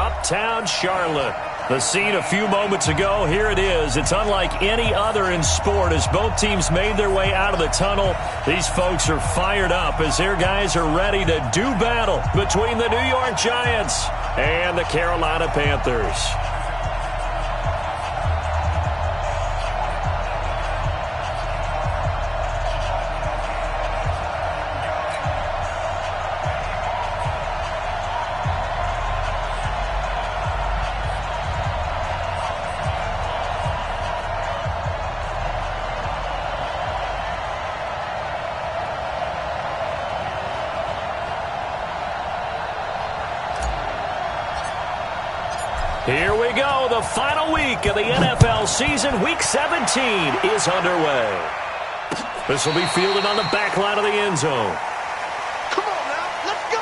Uptown Charlotte. The scene a few moments ago, here it is. It's unlike any other in sport as both teams made their way out of the tunnel. These folks are fired up as their guys are ready to do battle between the New York Giants and the Carolina Panthers. Here we go. The final week of the NFL season. Week 17 is underway. This will be fielded on the back line of the end zone. Come on now. Let's go.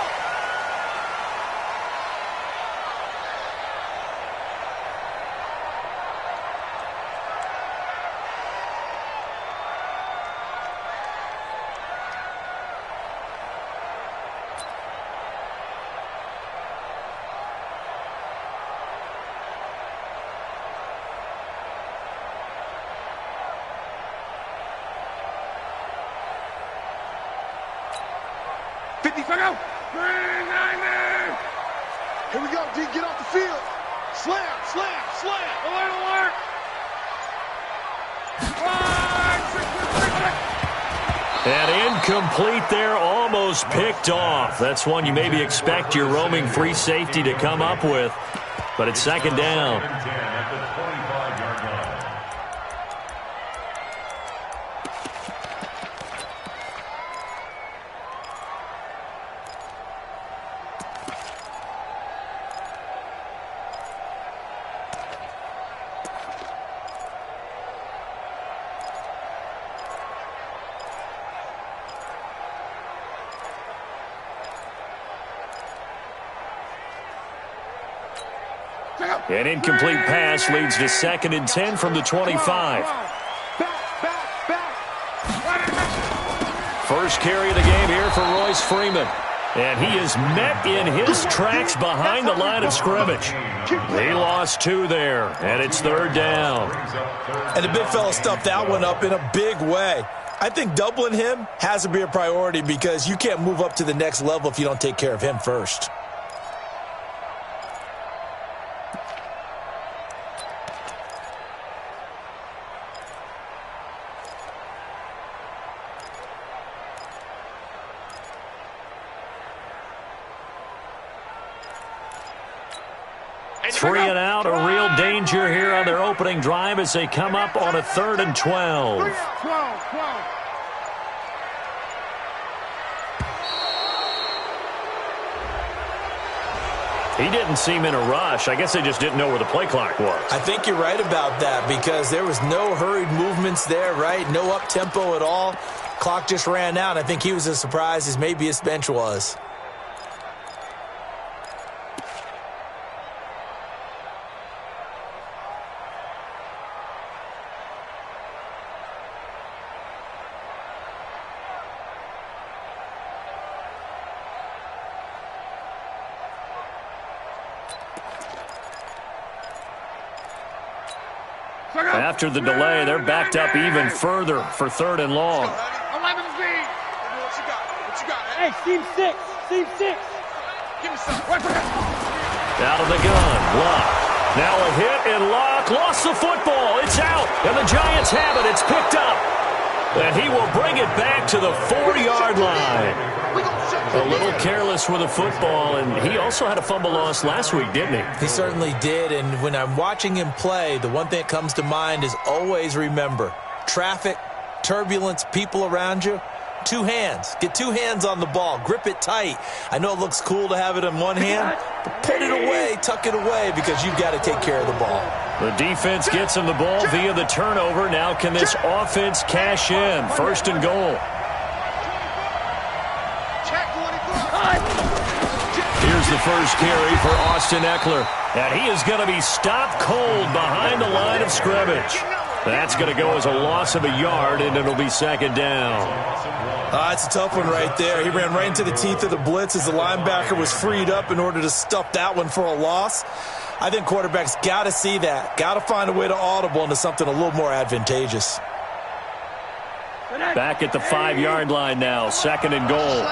Here we go, D. Get off the field. Slam, slam, slam. Alert, alert. And incomplete there, almost picked off. That's one you maybe expect your roaming free safety to come up with. But it's second down. An incomplete pass leads to 2nd and 10 from the 25. First carry of the game here for Royce Freeman. And he is met in his tracks behind the line of scrimmage. He lost 2 there, and it's 3rd down. And the big fella stuffed that one up in a big way. I think doubling him has to be a priority because you can't move up to the next level if you don't take care of him first. Three and out, a real danger here on their opening drive as they come up on a 3rd and 12. He didn't seem in a rush. I guess they just didn't know where the play clock was. I think you're right about that because there was no hurried movements there, right? No up-tempo at all. Clock just ran out. I think he was as surprised as maybe his bench was. After the delay, they're backed up even further for 3rd and long. 11 speed. What you got? What you got? Hey, Team 6. Team 6. Give me some. Out of the gun. Luck. Now a hit and Luck lost the football. It's out. And the Giants have it. It's picked up. And he will bring it back to the 4-yard line. A little careless with the football, and he also had a fumble loss last week, didn't he? He certainly did, and when I'm watching him play, the one thing that comes to mind is always remember, traffic, turbulence, people around you, 2 hands. Get 2 hands on the ball. Grip it tight. I know it looks cool to have it in one hand, but put it away, tuck it away, because you've got to take care of the ball. The defense gets him the ball via the turnover. Now can this offense cash in? 1st and goal. Here's the first carry for Austin Ekeler. And he is going to be stopped cold behind the line of scrimmage. That's going to go as a loss of a yard, and it'll be second down. It's a tough one right there. He ran right into the teeth of the blitz as the linebacker was freed up in order to stuff that one for a loss. I think quarterbacks got to see that. Got to find a way to audible into something a little more advantageous. Back at the 5-yard line now, second and goal.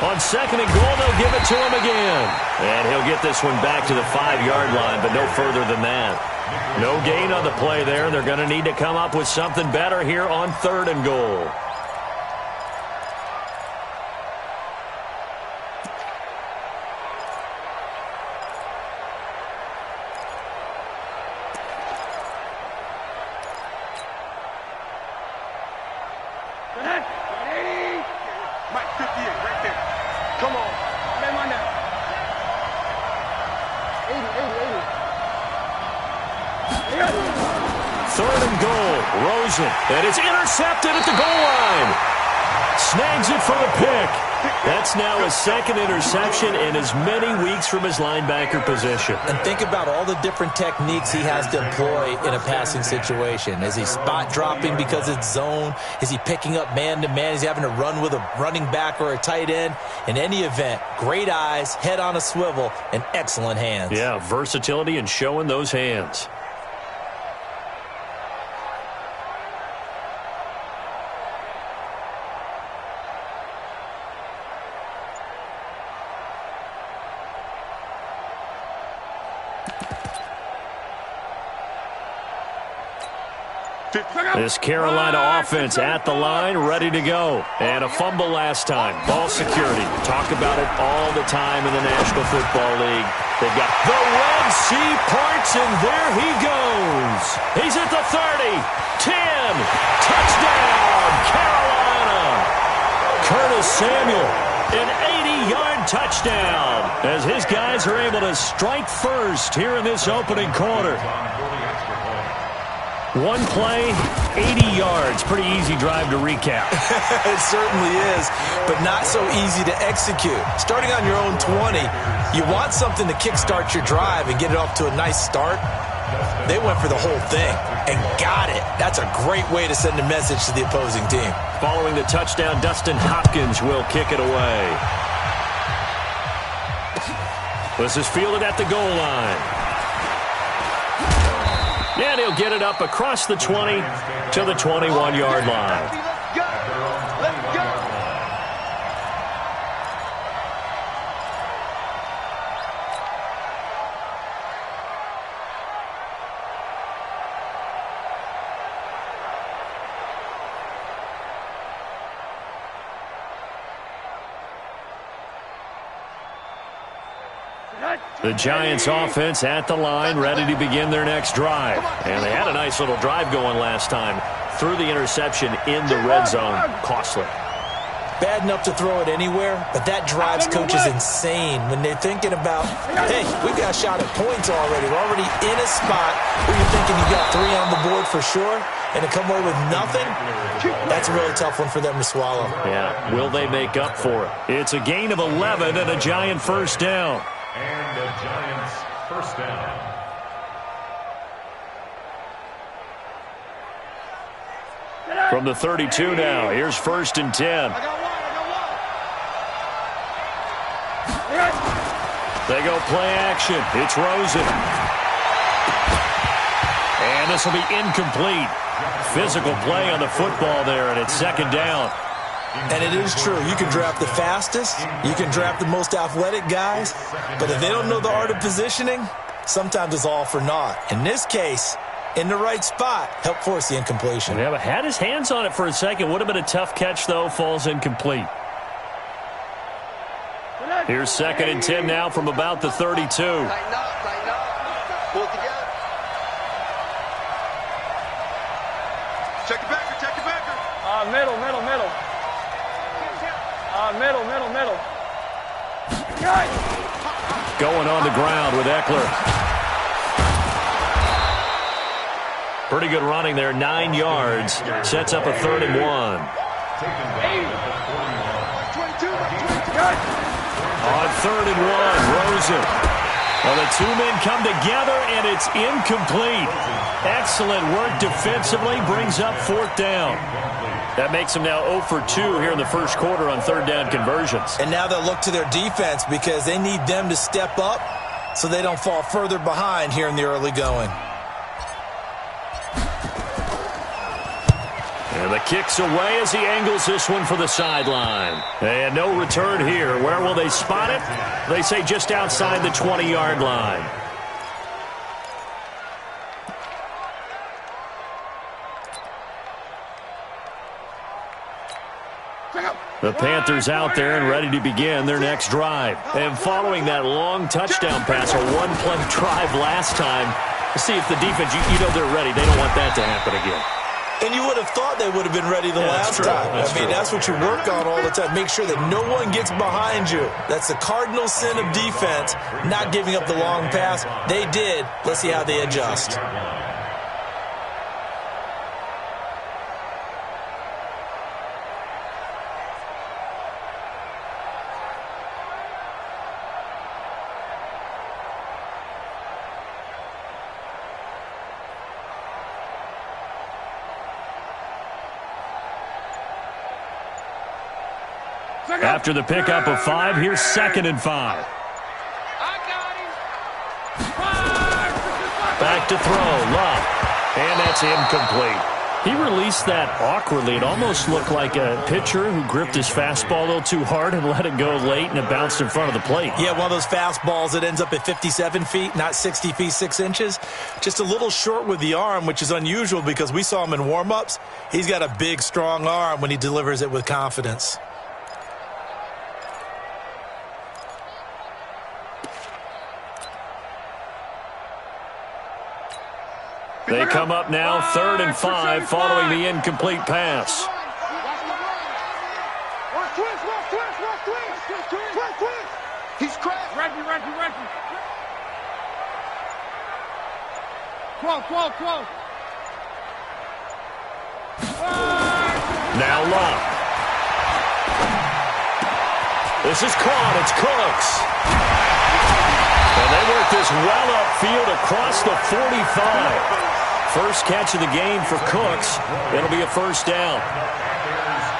On second and goal, they'll give it to him again. And he'll get this one back to the 5-yard line, but no further than that. No gain on the play there. They're going to need to come up with something better here on third and goal. And it's intercepted at the goal line. Snags it for the pick. That's now his second interception in as many weeks from his linebacker position. And think about all the different techniques he has to employ in a passing situation. Is he spot dropping because it's zone? Is he picking up man-to-man? Is he having to run with a running back or a tight end? In any event, great eyes, head on a swivel, and excellent hands. Yeah, versatility and showing those hands. This Carolina offense at the line, ready to go. And a fumble last time. Ball security. Talk about it all the time in the National Football League. They've got the Red Sea parts, and there he goes. He's at the 30, 10, touchdown, Carolina. Curtis Samuel, an 80-yard touchdown, as his guys are able to strike first here in this opening quarter. One play, 80 yards. Pretty easy drive to recap. It certainly is, but not so easy to execute. Starting on your own 20, you want something to kickstart your drive and get it off to a nice start. They went for the whole thing and got it. That's a great way to send a message to the opposing team. Following the touchdown, Dustin Hopkins will kick it away. This is fielded at the goal line. And he'll get it up across the 20 to the 21-yard line. Let's go! Let's go! The Giants offense at the line, ready to begin their next drive. And they had a nice little drive going last time. Threw the interception in the red zone. Costly. Bad enough to throw it anywhere, but that drives coaches insane when they're thinking about, hey, we got a shot at points already. We're already in a spot where you're thinking you got 3 on the board for sure, and to come away with nothing, that's a really tough one for them to swallow. Yeah, will they make up for it? It's a gain of 11 and a Giant first down. And the Giants first down. From the 32 now, here's first and 10. They go play action. It's Rosen. And this will be incomplete. Physical play on the football there, and it's second down. And it is true. You can draft the fastest. You can draft the most athletic guys. But if they don't know the art of positioning, sometimes it's all for naught. In this case, in the right spot, help force the incompletion. Yeah, but had his hands on it for a second. Would have been a tough catch, though. Falls incomplete. Here's second and 10 now from about the 32. Tighten up, tighten up. Pull it together. Check it backer, check it backer. Middle. Middle. Going on the ground with Eckler. Pretty good running there, 9 yards. Sets up a 3rd and 1. On 3rd and 1, Rosen. Well, the two men come together, and it's incomplete. Excellent work defensively, brings up fourth down. That makes them now 0 for 2 here in the first quarter on third down conversions. And now they'll look to their defense because they need them to step up so they don't fall further behind here in the early going. And the kick's away as he angles this one for the sideline. And no return here. Where will they spot it? They say just outside the 20-yard line. The Panthers out there and ready to begin their next drive. And following that long touchdown pass, a one-play drive last time, see if the defense, you know they're ready. They don't want that to happen again. And you would have thought they would have been ready the last time. That's what you work on all the time. Make sure that no one gets behind you. That's the cardinal sin of defense, not giving up the long pass. They did. Let's see how they adjust. After the pickup of 5, here's 2nd and 5. Back to throw, Love. And that's incomplete. He released that awkwardly. It almost looked like a pitcher who gripped his fastball a little too hard and let it go late, and it bounced in front of the plate. Yeah, one of those fastballs that ends up at 57 feet, not 60 feet, 6 inches. Just a little short with the arm, which is unusual because we saw him in warm-ups. He's got a big, strong arm when he delivers it with confidence. They come up now 3rd and 5 following the incomplete pass. He's cracked. Reggie. 12. Now Love. This is caught. It's Cooks. And they work this well upfield across the 45. First catch of the game for Cooks. It'll be a first down.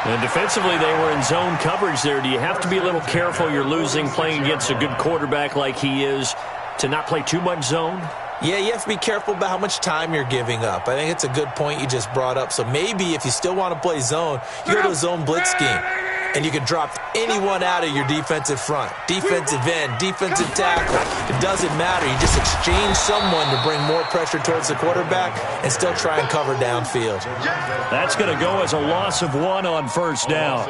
And defensively, they were in zone coverage there. Do you have to be a little careful? You're losing playing against a good quarterback like he is to not play too much zone? Yeah, you have to be careful about how much time you're giving up. I think it's a good point you just brought up. So maybe if you still want to play zone, you go to a zone blitz scheme. And you can drop anyone out of your defensive front. Defensive end, defensive tackle. It doesn't matter. You just exchange someone to bring more pressure towards the quarterback and still try and cover downfield. That's going to go as a loss of 1 on first down.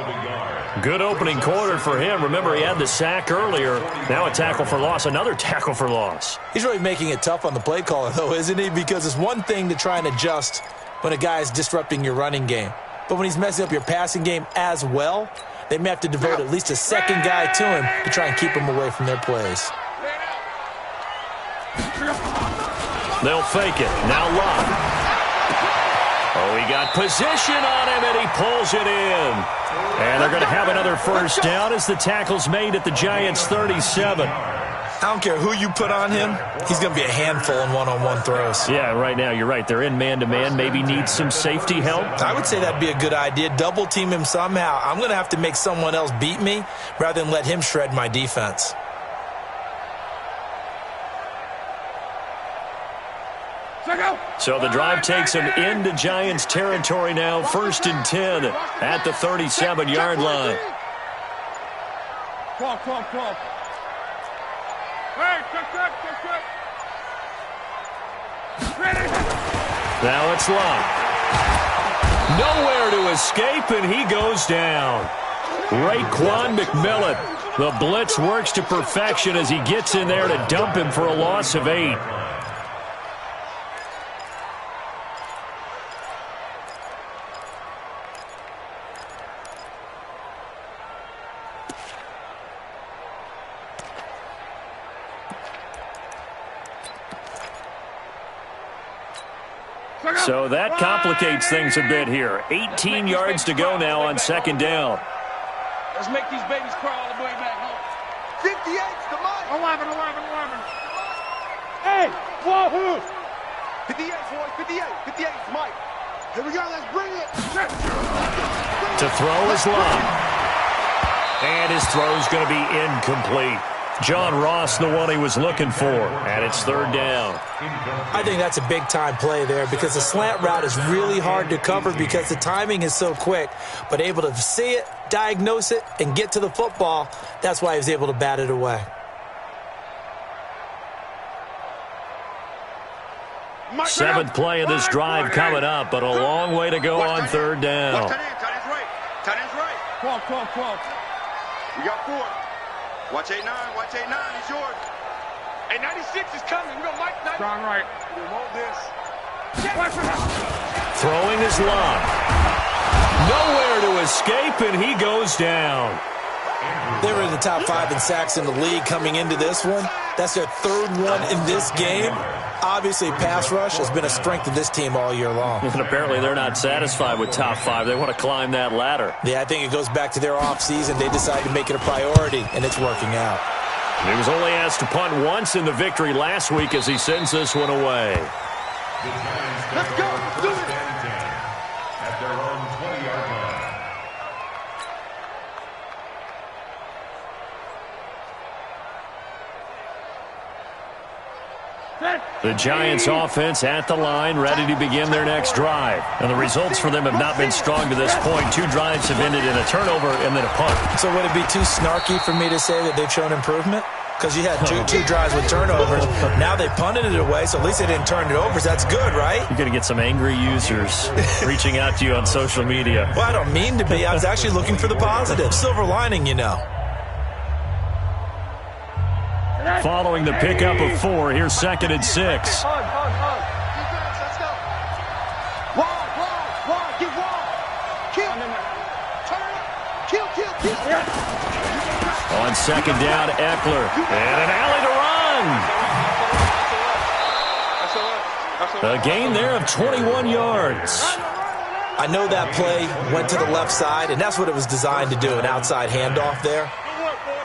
Good opening quarter for him. Remember, he had the sack earlier. Now a tackle for loss, another tackle for loss. He's really making it tough on the play caller, though, isn't he? Because it's one thing to try and adjust when a guy is disrupting your running game. But when he's messing up your passing game as well, they may have to devote at least a second guy to him to try and keep him away from their plays. They'll fake it. Now Love. Oh, he got position on him, and he pulls it in. And they're going to have another first down as the tackle's made at the Giants' 37. I don't care who you put on him, he's going to be a handful in one-on-one throws. Yeah, right now, you're right. They're in man-to-man. Maybe need some safety help. I would say that'd be a good idea. Double-team him somehow. I'm going to have to make someone else beat me rather than let him shred my defense. So the drive takes him into Giants territory now. 1st and 10 at the 37-yard line. 12. Hey, check. Now it's Love. Nowhere to escape, and he goes down. Raekwon McMillan. The blitz works to perfection as he gets in there to dump him for a loss of 8. So that complicates things a bit here. 18 yards to go now on 2nd down. Let's make these babies crawl all the way back home. 58's the money. 11. Hey, wahoo! 58, boys, 58, 58, Mike. Here we go, let's bring it. To throw is Love. And his throw's going to be incomplete. John Ross, the one he was looking for, and it's third down. I think that's a big-time play there because the slant route is really hard to cover because the timing is so quick. But able to see it, diagnose it, and get to the football, that's why he was able to bat it away. Seventh play of this drive coming up, but a long way to go on third down. Tight end's right. Tight end's right. 12, 12, 12. We got 4. Watch 8-9. Watch 8-9. It's yours. Hey, 96 is coming. We got Mike 90. Strong right. Hold this. Throwing is Love. Nowhere to escape, and he goes down. They were in the top 5 in sacks in the league coming into this one. That's their third one in this game. Obviously, pass rush has been a strength of this team all year long. And apparently they're not satisfied with top 5. They want to climb that ladder. Yeah, I think it goes back to their offseason. They decided to make it a priority, and it's working out. He was only asked to punt once in the victory last week as he sends this one away. Let's go. Do it. At their own 20-yard line. The Giants offense at the line, ready to begin their next drive. And the results for them have not been strong to this point. 2 drives have ended in a turnover and then a punt. So would it be too snarky for me to say that they've shown improvement? Because you had two drives with turnovers. Now they punted it away, so at least they didn't turn it over. So that's good, right? You're going to get some angry users reaching out to you on social media. Well, I don't mean to be. I was actually looking for the positive. Silver lining, you know. Following the pickup of 4, here's 2nd and 6. Defense, let's go. Wall. Get wall. Kill. Turn. Kill. On 2nd down, Eckler. And an alley to run. A gain there of 21 yards. I know that play went to the left side, and that's what it was designed to do, an outside handoff there.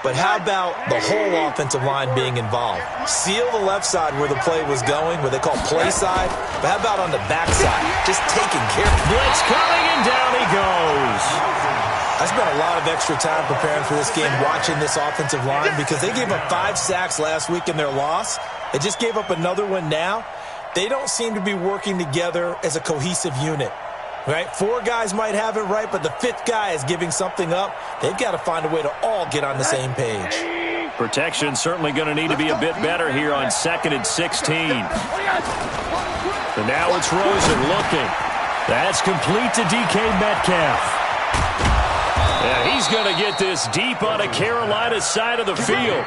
But how about the whole offensive line being involved? Seal the left side where the play was going, where they call play side. But how about on the back side? Just taking care of it. Blitz coming, and down he goes. I spent a lot of extra time preparing for this game, watching this offensive line, because they gave up 5 sacks last week in their loss. They just gave up another one now. They don't seem to be working together as a cohesive unit. Right? 4 guys might have it right, but the 5th guy is giving something up. They've got to find a way to all get on the same page. Protection certainly going to need to be a bit better here on 2nd and 16. And now it's Rosen looking. That's complete to DK Metcalf. And he's going to get this deep on the Carolina side of the field.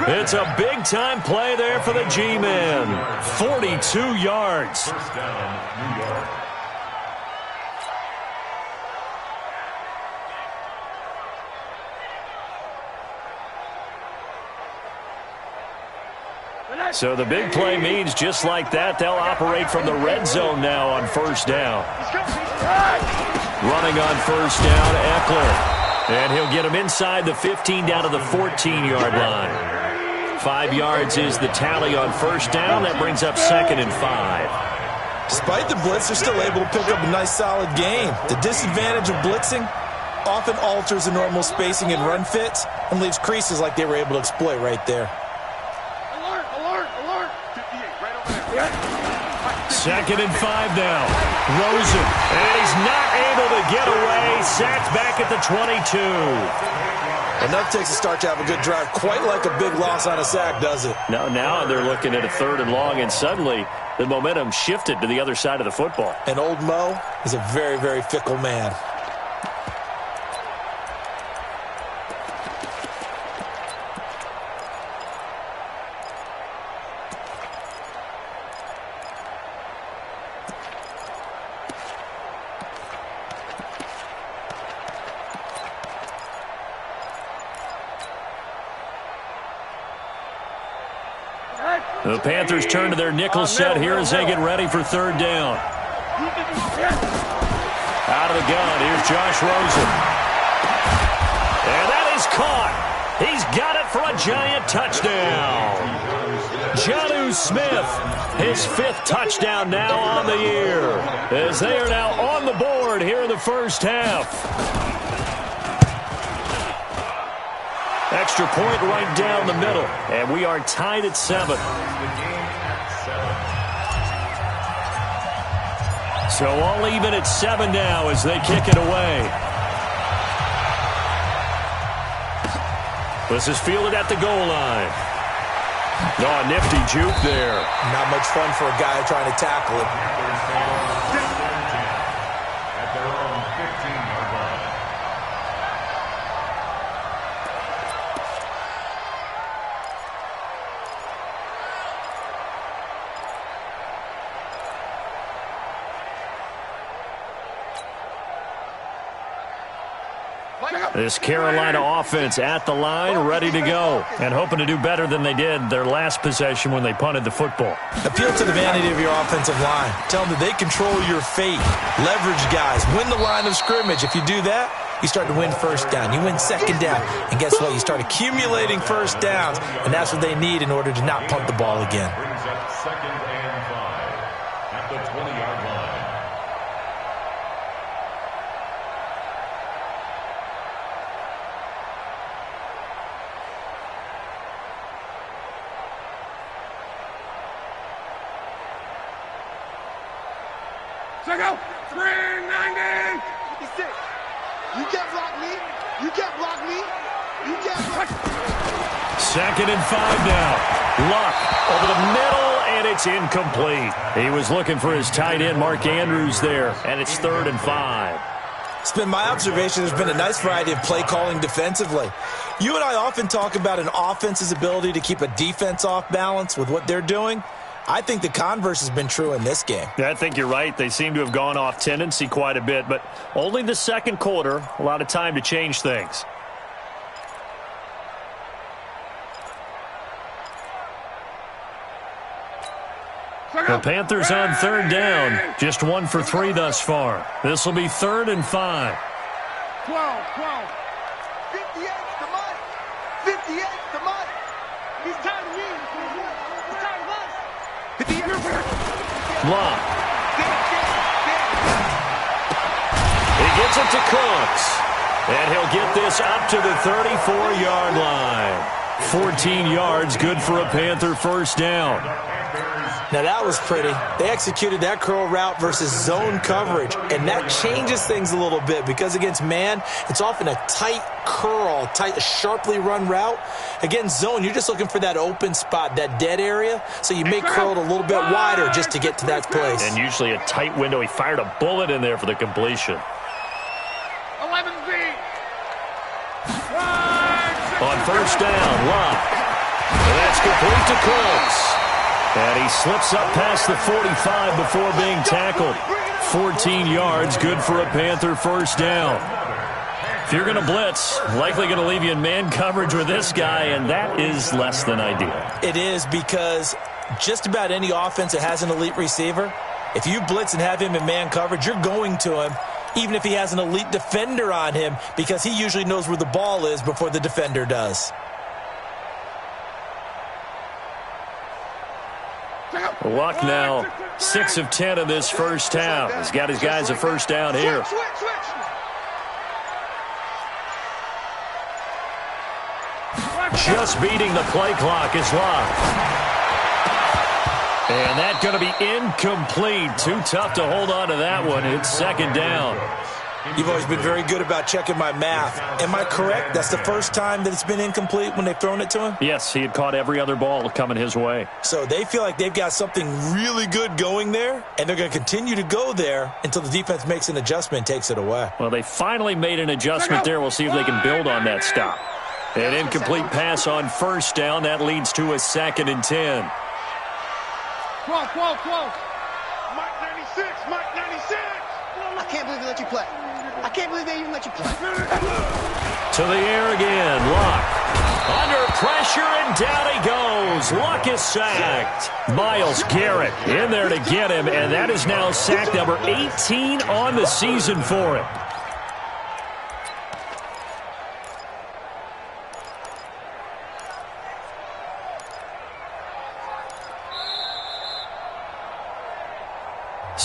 It's a big-time play there for the G-Men. 42 yards. First down, New York. So the big play means just like that, they'll operate from the red zone now on 1st down. Running on 1st down, Eckler. And he'll get him inside the 15 down to the 14-yard line. 5 yards is the tally on 1st down. That brings up 2nd and 5. Despite the blitz, they're still able to pick up a nice, solid game. The disadvantage of blitzing often alters the normal spacing and run fits and leaves creases like they were able to exploit right there. Alert. 58, right over there. 2nd and 5 now. Rosen. And he's not able to get away. Sacked back at the 22. Enough takes a start to have a good drive. Quite like a big loss on a sack, does it? Now they're looking at a 3rd and long, and suddenly the momentum shifted to the other side of the football. And old Mo is a very, very fickle man. The Panthers turn to their nickel set here as they get ready for 3rd down. Out of the gun, here's Josh Rosen. And that is caught. He's got it for a Giant touchdown. Jonnu Jonnu Smith. His 5th touchdown now on the year, as they are now on the board here in the first half. Extra point right down the middle, and we are tied at 7. So all even at 7 now as they kick it away. This is fielded at the goal line. Oh, nifty juke there. Not much fun for a guy trying to tackle it. At their own 15-yard line. This Carolina offense at the line, ready to go, and hoping to do better than they did their last possession when they punted the football. Appeal to the vanity of your offensive line. Tell them that they control your fate. Leverage guys. Win the line of scrimmage. If you do that, you start to win first down. You win second down. And guess what? You start accumulating first downs, and that's what they need in order to not punt the ball again. Brings up 2nd and 5 at the 20-yard line. Check out. 390. 56. You can't block me. You can't block me. You can't block me. 2nd and 5 now. Luck over the middle, and it's incomplete. He was looking for his tight end, Mark Andrews, there, and it's 3rd and 5. It's been my observation there's been a nice variety of play calling defensively. You and I often talk about an offense's ability to keep a defense off balance with what they're doing. I think the converse has been true in this game. Yeah, I think you're right. They seem to have gone off tendency quite a bit, but only the second quarter, a lot of time to change things. The Panthers on 3rd down, just 1 for 3 thus far. This will be 3rd and 5. 12. 58's the money. 58's the money. He's tired of me. He's tired of us. 58. Lock. He gets it to Cooks. And he'll get this up to the 34-yard line. 14 yards, good for a Panther first down. Now that was pretty. They executed that curl route versus zone coverage, and that changes things a little bit because against man, it's often a tight curl, sharply run route. Against zone, you're just looking for that open spot, that dead area, so you may curl it a little bit wider just to get to that place. And usually a tight window. He fired a bullet in there for the completion. 11 feet. On first down, Luck. And that's complete to Cooks. And he slips up past the 45 before being tackled. 14 yards, good for a Panther first down. If you're going to blitz, likely going to leave you in man coverage with this guy, and that is less than ideal. It is because just about any offense that has an elite receiver, if you blitz and have him in man coverage, you're going to him, even if he has an elite defender on him, because he usually knows where the ball is before the defender does. Luck now 6 of 10 in this first half. He's got his guys a first down here. Just beating the play clock is Luck. And that's going to be incomplete. Too tough to hold on to that one. It's 2nd down. You've always been very good about checking my math. Am I correct? That's the first time that it's been incomplete when they've thrown it to him? Yes, he had caught every other ball coming his way. So they feel like they've got something really good going there, and they're going to continue to go there until the defense makes an adjustment and takes it away. Well, they finally made an adjustment there. We'll see if they can build on that stop. An incomplete pass on first down. That leads to a 2nd and 10. 12. Mike 96. Mike 96. I can't believe they let you play. I can't believe they even let you play. To the air again. Luck. Under pressure, and down he goes. Luck is sacked. Myles Garrett in there to get him, and that is now sack number 18 on the season for him.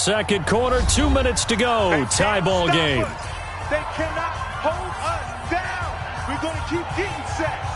second quarter, 2 minutes to go. Tie ball game. They cannot hold us down. We're going to keep getting sacks.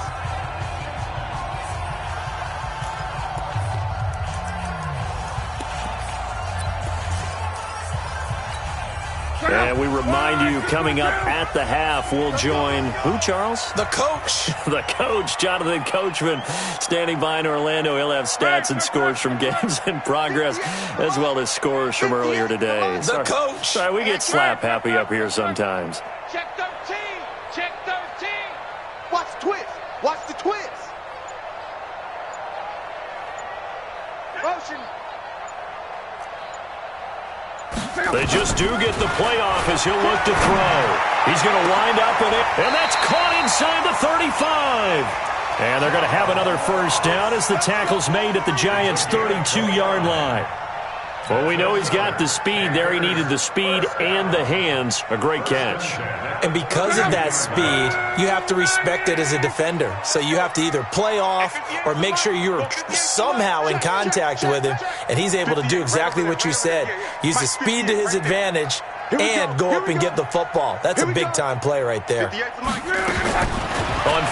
And we remind you, coming up at the half, we'll join who, Charles? The coach. The coach, Jonathan Coachman, standing by in Orlando. He'll have stats and scores from games in progress, as well as scores from earlier today. The coach. Sorry, we get slap happy up here sometimes. Check 13. Check 13. Watch the twist. Watch the twist. Motion. They just do get the playoff as he'll look to throw. He's going to wind up with it, and that's caught inside the 35. And they're going to have another first down as the tackle's made at the Giants' 32-yard line. Well, we know he's got the speed there. He needed the speed and the hands. A great catch. And because of that speed, you have to respect it as a defender. So you have to either play off or make sure you're somehow in contact with him, and he's able to do exactly what you said. Use the speed to his advantage and go up and get the football. That's a big-time play right there. On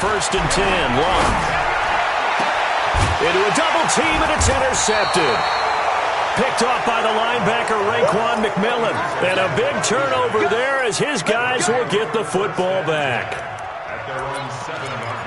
1st and 10, Long. Into a double team, and it's intercepted. Picked off by the linebacker, Raekwon McMillan. And a big turnover there as his guys will get the football back. At their own 7-yard line.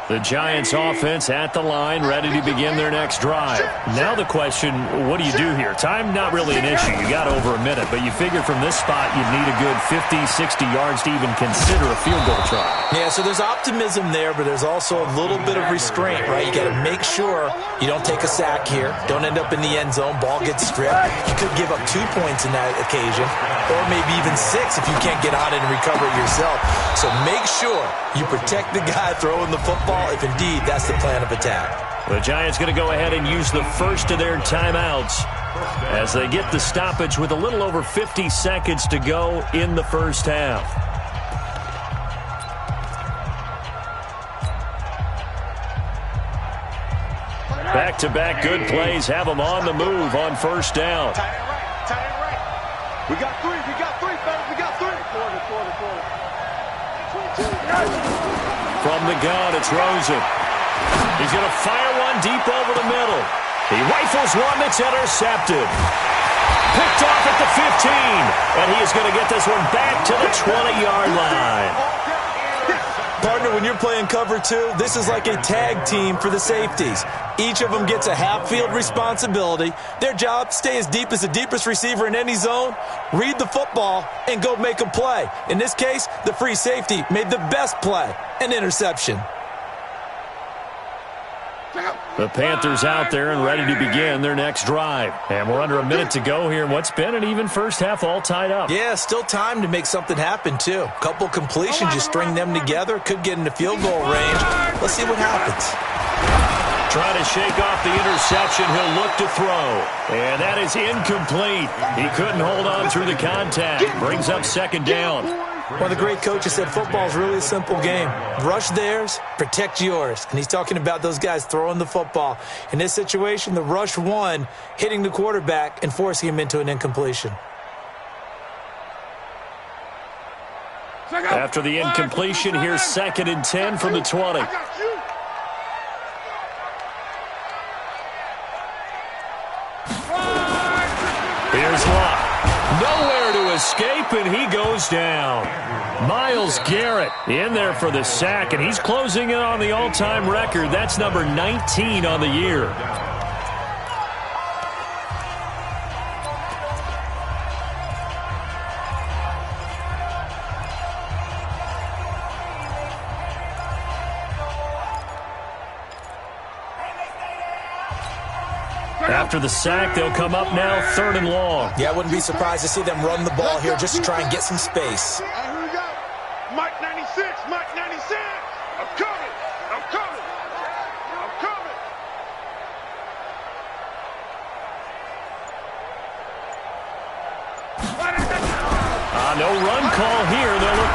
The Giants offense at the line, ready to begin their next drive. Now the question, what do you do here? Time not really an issue. You got over a minute, but you figure from this spot you'd need a good 50, 60 yards to even consider a field goal try. Yeah, so there's optimism there, but there's also a little bit of restraint, right? You got to make sure you don't take a sack here. Don't end up in the end zone. Ball gets stripped. You could give up 2 points in that occasion, or maybe even 6 if you can't get on it and recover it yourself. So make sure you protect the guy throwing the football if indeed that's the plan of attack. The Giants going to go ahead and use the first of their timeouts as they get the stoppage with a little over 50 seconds to go in the first half. Back-to-back good plays have them on the move on first down. Tight end right. Tight end right. We got three. We got three, fellas. We got three. Quarter. From the gun, it's Rosen. He's going to fire one deep over the middle. He rifles one that's intercepted. Picked off at the 15. And he is going to get this one back to the 20-yard line. Partner, when you're playing cover 2, this is like a tag team for the safeties. Each of them gets a half-field responsibility. Their job, stay as deep as the deepest receiver in any zone, read the football, and go make a play. In this case, the free safety made the best play, an interception. The Panthers out there and ready to begin their next drive. And we're under a minute to go here in what's been an even first half, all tied up. Yeah, still time to make something happen, too. Couple completions, you string them together, could get into field goal range. Let's see what happens. Trying to shake off the interception, he'll look to throw. And that is incomplete. He couldn't hold on through the contact. Brings up second down. One of the great coaches said football is really a simple game. Rush theirs, protect yours. And he's talking about those guys throwing the football. In this situation, the rush won, hitting the quarterback and forcing him into an incompletion. After the incompletion, here's 2nd and 10 from the 20. Here's Locke. Nowhere to escape, and he goes down. Myles Garrett in there for the sack, and he's closing in on the all-time record. That's number 19 on the year. After the sack, they'll come up now 3rd and long. Yeah, I wouldn't be surprised to see them run the ball here just to try and get some space. Here we go. Mike 96. Mike 96. I'm coming. I'm coming. I'm coming.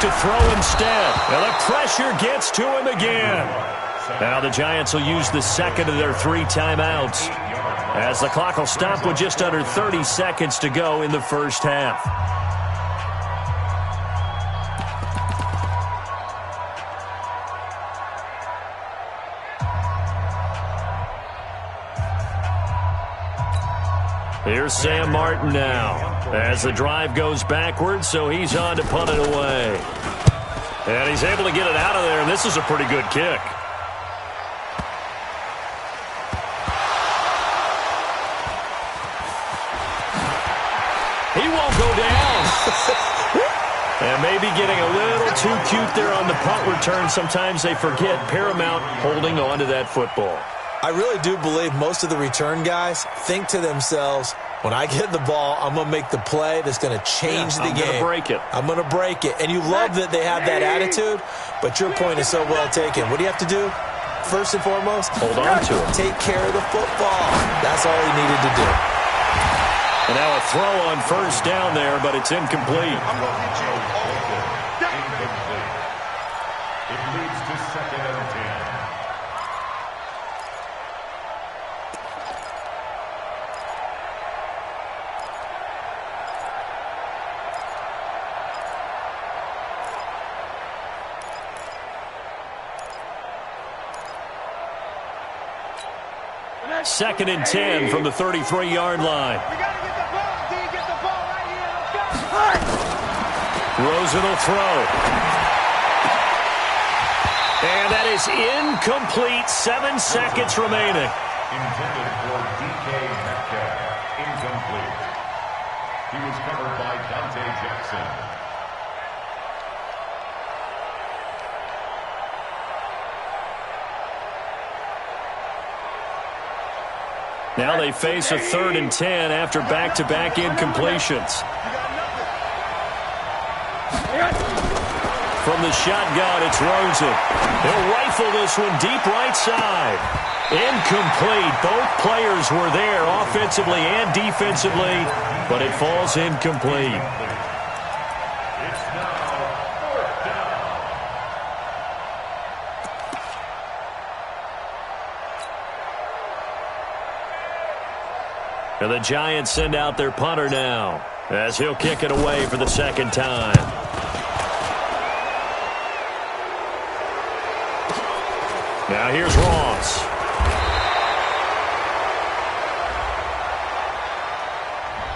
to throw instead. And the pressure gets to him again. Now the Giants will use the second of their 3 timeouts, as the clock will stop with just under 30 seconds to go in the first half. Here's Sam Martin now, as the drive goes backwards, so he's on to punt it away. And he's able to get it out of there, and this is a pretty good kick. He won't go down. And maybe getting a little too cute there on the punt return. Sometimes they forget Paramount holding on to that football. I really do believe most of the return guys think to themselves, when I get the ball, I'm going to make the play that's going to change the game. I'm going to break it. I'm going to break it. And you love that they have that attitude, but your point is so well taken. What do you have to do? First and foremost, hold on to it. Take care of the football. That's all he needed to do. And now a throw on first down there, but it's incomplete. It leads to 2nd and 10. Second and 10 from the 33-yard line. We got to get the ball. Do you get the ball right here? Let's go. Rosen will throw. And that is incomplete. 7 seconds remaining. Intended for DK Metcalf. Incomplete. He was covered by Dante Jackson. Now they face a 3rd and 10 after back-to-back incompletions. From the shotgun, it's Rosen. He'll rifle this one deep right side. Incomplete. Both players were there offensively and defensively, but it falls incomplete. It's now 4th down. And the Giants send out their punter now, as he'll kick it away for the 2nd time. Now here's Ross.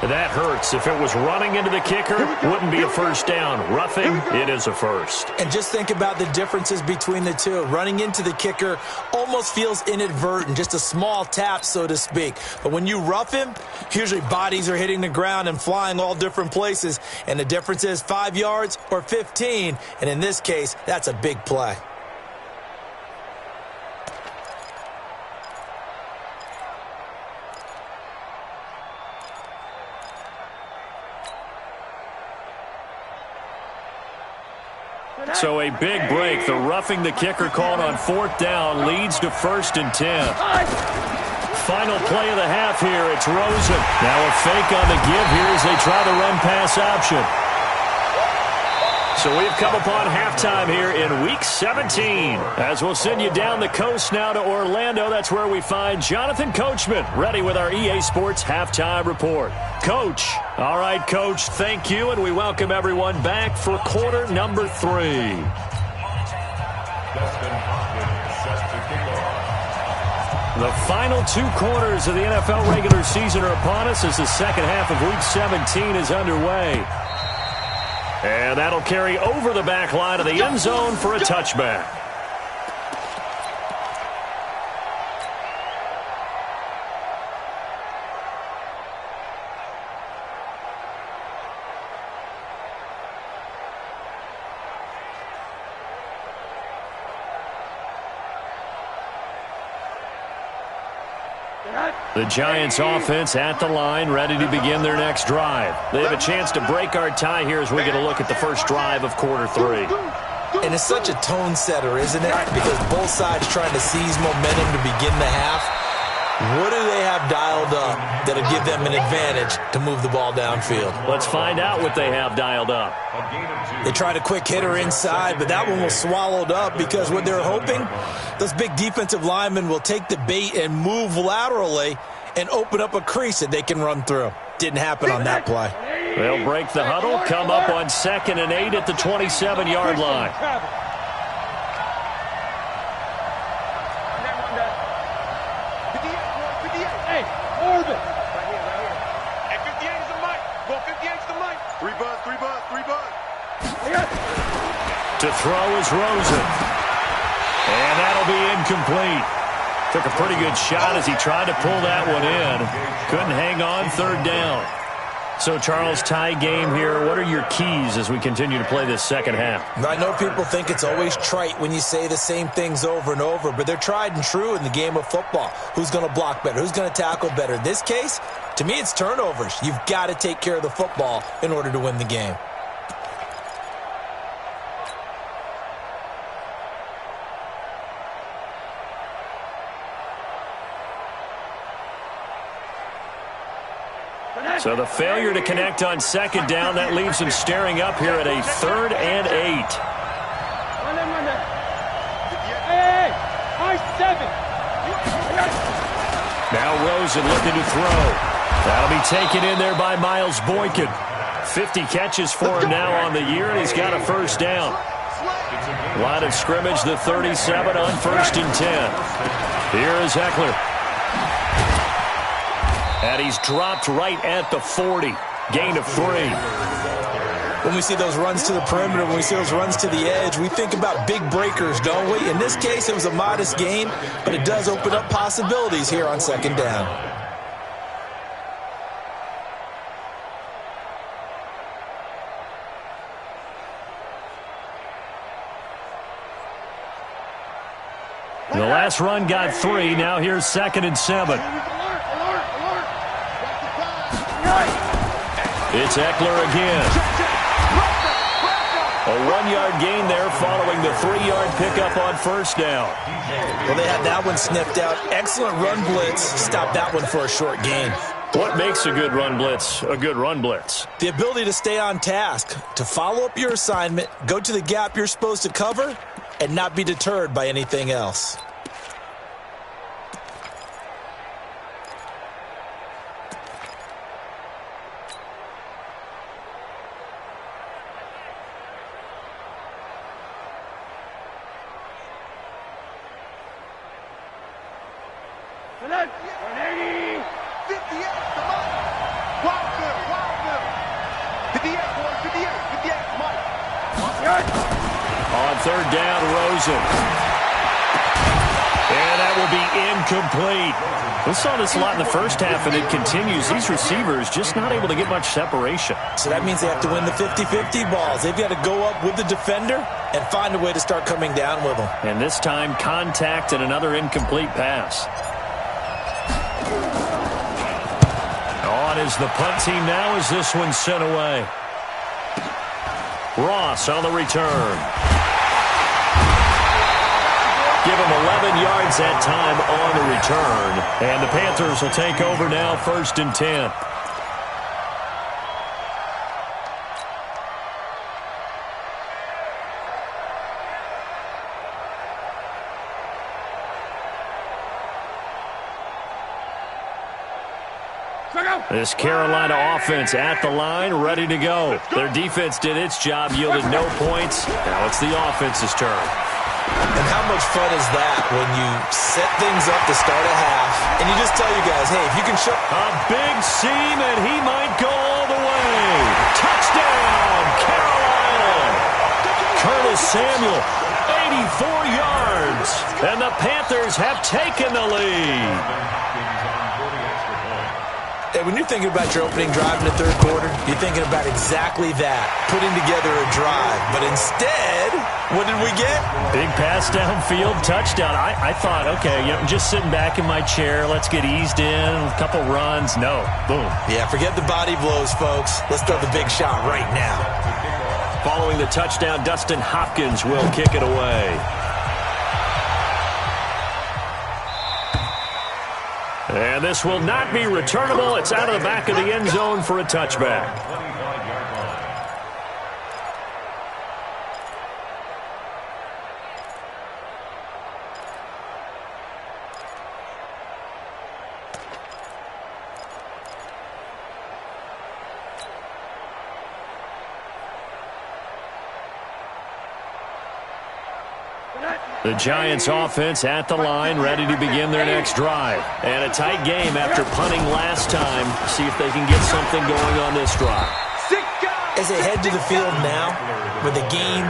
That hurts. If it was running into the kicker, wouldn't be a first down. Roughing, it is a first. And just think about the differences between the two. Running into the kicker almost feels inadvertent, just a small tap, so to speak. But when you rough him, usually bodies are hitting the ground and flying all different places. And the difference is 5 yards or 15. And in this case, that's a big play. So a big break. The roughing the kicker called on 4th down leads to 1st and 10. Final play of the half here. It's Rosen. Now a fake on the give here as they try the run-pass option. So we've come upon halftime here in Week 17. As we'll send you down the coast now to Orlando. That's where we find Jonathan Coachman ready with our EA Sports Halftime Report. Coach. All right, Coach, thank you, and we welcome everyone back for quarter number 3. Dustin Hopkins set to kick off. The final 2 quarters of the NFL regular season are upon us as the second half of Week 17 is underway. And that'll carry over the back line of the end zone for a touchback. The Giants offense at the line, ready to begin their next drive. They have a chance to break our tie here as we get a look at the first drive of quarter 3. And it's such a tone setter, isn't it? Because both sides trying to seize momentum to begin the half. What do they have dialed up that'll give them an advantage to move the ball downfield? Let's find out what they have dialed up. They tried a quick hitter inside, but that one was swallowed up because what they're hoping, those big defensive linemen will take the bait and move laterally and open up a crease that they can run through. Didn't happen on that play. They'll break the huddle, come up on 2nd and 8 at the 27-yard line. To throw is Rosen. And that'll be incomplete. Took a pretty good shot as he tried to pull that one in. Couldn't hang on, 3rd down. So, Charles, tie game here. What are your keys as we continue to play this second half? I know people think it's always trite when you say the same things over and over, but they're tried and true in the game of football. Who's going to block better? Who's going to tackle better? In this case, to me, it's turnovers. You've got to take care of the football in order to win the game. So the failure to connect on 2nd down, that leaves him staring up here at a 3rd and 8. Now Rosen looking to throw. That'll be taken in there by Miles Boykin. 50 catches for him now on the year, and he's got a 1st down. Line of scrimmage, the 37 on 1st and 10. Here is Ekeler. And he's dropped right at the 40. Gain of 3. When we see those runs to the perimeter, when we see those runs to the edge, we think about big breakers, don't we? In this case, it was a modest gain, but it does open up possibilities here on 2nd down. The last run got 3. Now here's 2nd and 7. It's Ekeler again. A 1-yard gain there following the 3-yard pickup on 1st down. Well, they had that one sniffed out. Excellent run blitz. Stopped that one for a short gain. What makes a good run blitz a good run blitz? The ability to stay on task, to follow up your assignment, go to the gap you're supposed to cover, and not be deterred by anything else. On 3rd down, Rosen. And that will be incomplete. We saw this a lot in the first half, and it continues. These receivers just not able to get much separation. So that means they have to win the 50-50 balls. They've got to go up with the defender and find a way to start coming down with them. And this time, contact and another incomplete pass. On is the punt team now as this one's sent away. Ross on the return. Give him 11 yards that time on the return. And the Panthers will take over now, 1st and 10. This Carolina offense at the line, ready to go. Their defense did its job, yielded no points. Now it's the offense's turn. And how much fun is that when you set things up to start a half and you just tell you guys, hey, if you can show... A big seam, and he might go all the way. Touchdown, Carolina. Curtis Samuel, 84 yards. And the Panthers have taken the lead. Hey, when you're thinking about your opening drive in the 3rd quarter, you're thinking about exactly that, putting together a drive. But instead, what did we get? Big pass downfield, touchdown. I thought, okay, just sitting back in my chair, let's get eased in, a couple runs. No, boom. Yeah, forget the body blows, folks. Let's throw the big shot right now. Following the touchdown, Dustin Hopkins will kick it away. And this will not be returnable. It's out of the back of the end zone for a touchback. The Giants offense at the line, ready to begin their next drive. And a tight game after punting last time. See if they can get something going on this drive. As they head to the field now, with the game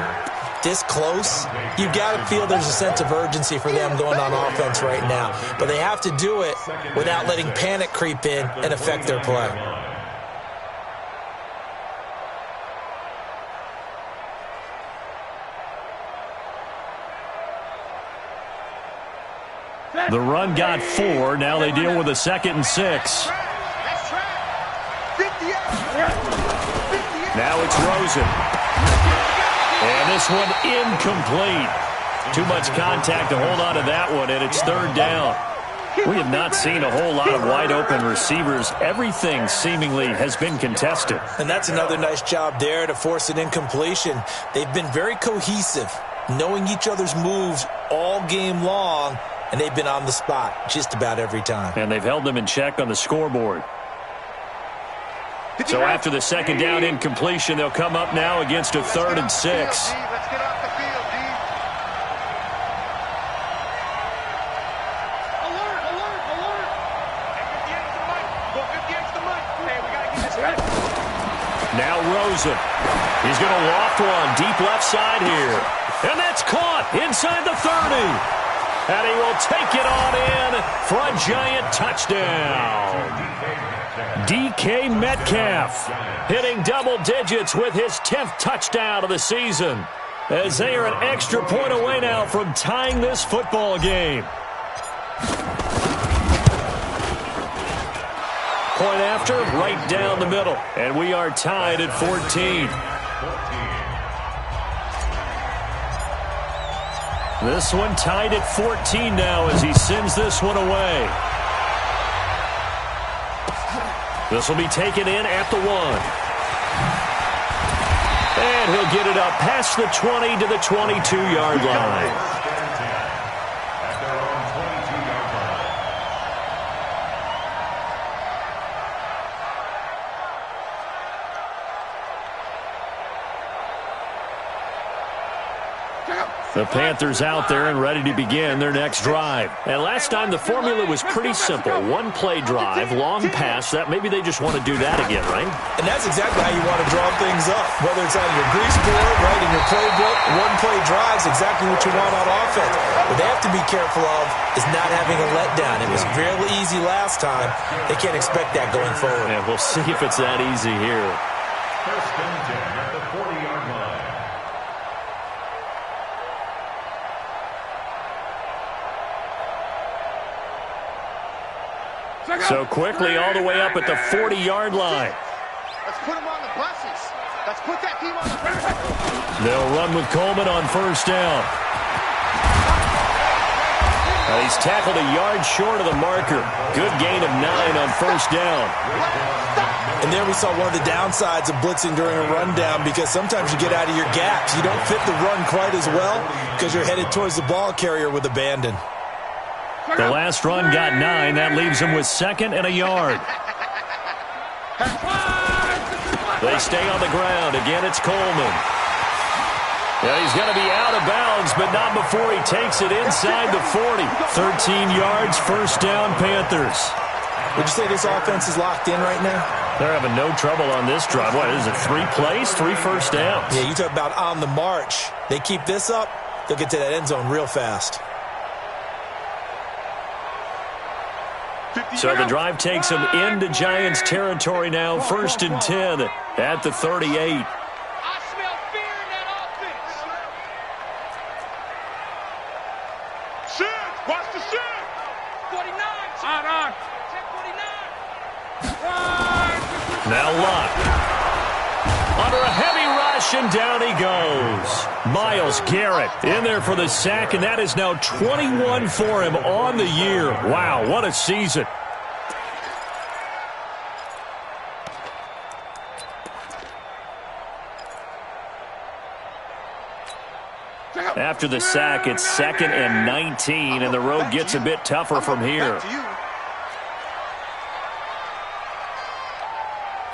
this close, you've got to feel there's a sense of urgency for them going on offense right now. But they have to do it without letting panic creep in and affect their play. The run got 4. Now they deal with a 2nd and 6. Now it's Rosen. And this one incomplete. Too much contact to hold on to that one, and it's 3rd down. We have not seen a whole lot of wide-open receivers. Everything seemingly has been contested. And that's another nice job there to force an incompletion. They've been very cohesive, knowing each other's moves all game long, and they've been on the spot just about every time. And they've held them in check on the scoreboard. So after the 2nd down incompletion, they'll come up now against a 3rd and 6. Let's get off the field, D. Alert, alert, alert. Hey, 58's the mic. Go 58's the mic. Hey, we got to get this guy. Now Rosen. He's going to loft one deep left side here. And that's caught inside the 30. And he will take it on in for a Giant touchdown. DK Metcalf hitting double digits with his 10th touchdown of the season, as they are an extra point away now from tying this football game. Point after, right down the middle. And we are tied at 14. This one tied at 14 now as he sends this one away. This will be taken in at the 1. And he'll get it up past the 20 to the 22-yard line. The Panthers out there and ready to begin their next drive. And last time the formula was pretty simple. One play drive, long pass. That maybe they just want to do that again, right? And that's exactly how you want to draw things up. Whether it's on your grease board, right, in your playbook, one play drive is exactly what you want on offense. What they have to be careful of is not having a letdown. It was really easy last time. They can't expect that going forward. Yeah, we'll see if it's that easy here. 1st and 10 at the 40-yard line. So quickly all the way up at the 40-yard line. Let's put them on the buses. Let's put that team on the buses. They'll run with Coleman on 1st down. He's tackled a yard short of the marker. Good gain of 9 on 1st down. And there we saw one of the downsides of blitzing during a rundown, because sometimes you get out of your gaps. You don't fit the run quite as well because you're headed towards the ball carrier with abandon. The last run got 9. That leaves him with 2nd and a yard. They stay on the ground. Again, it's Coleman. Yeah, he's going to be out of bounds, but not before he takes it inside the 40. 13 yards, 1st down, Panthers. Would you say this offense is locked in right now? They're having no trouble on this drive. What is it, 3 plays, 3 first downs? Yeah, you talk about on the march. They keep this up, they'll get to that end zone real fast. So the drive takes them into Giants territory now. 1st and 10 at the 38. I smell fear in that offense. Shit! Watch the shit! 49. On. 10-49. Now Luck. Under a heavy rush, and down he goes. Myles Garrett in there for the sack, and that is now 21 for him on the year. Wow, what a season. After the sack, it's 2nd and 19, and the road gets a bit tougher from here.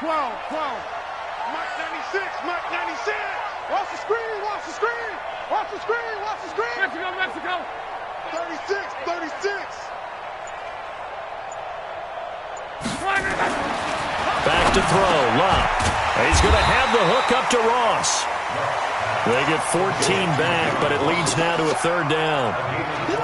12. Mark 96, Mark 96. Watch the screen, watch the screen. Watch the screen, watch the screen. Mexico. 36. Back to throw, Love. He's going to have the hook up to Ross. They get 14 back, but it leads now to a 3rd down.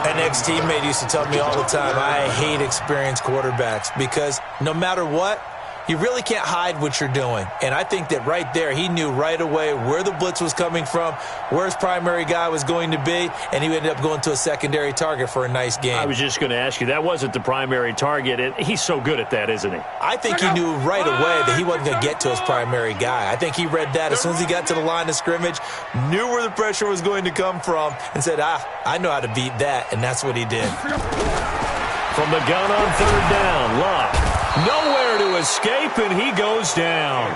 An ex-teammate used to tell me all the time, I hate experienced quarterbacks because no matter what, you really can't hide what you're doing. And I think that right there, he knew right away where the blitz was coming from, where his primary guy was going to be, and he ended up going to a secondary target for a nice game. I was just going to ask you, that wasn't the primary target. He's so good at that, isn't he? I think he knew right away that he wasn't going to get to his primary guy. I think he read that as soon as he got to the line of scrimmage, knew where the pressure was going to come from, and said, I know how to beat that, and that's what he did. From the gun on 3rd down, Love. Nowhere to escape, and he goes down.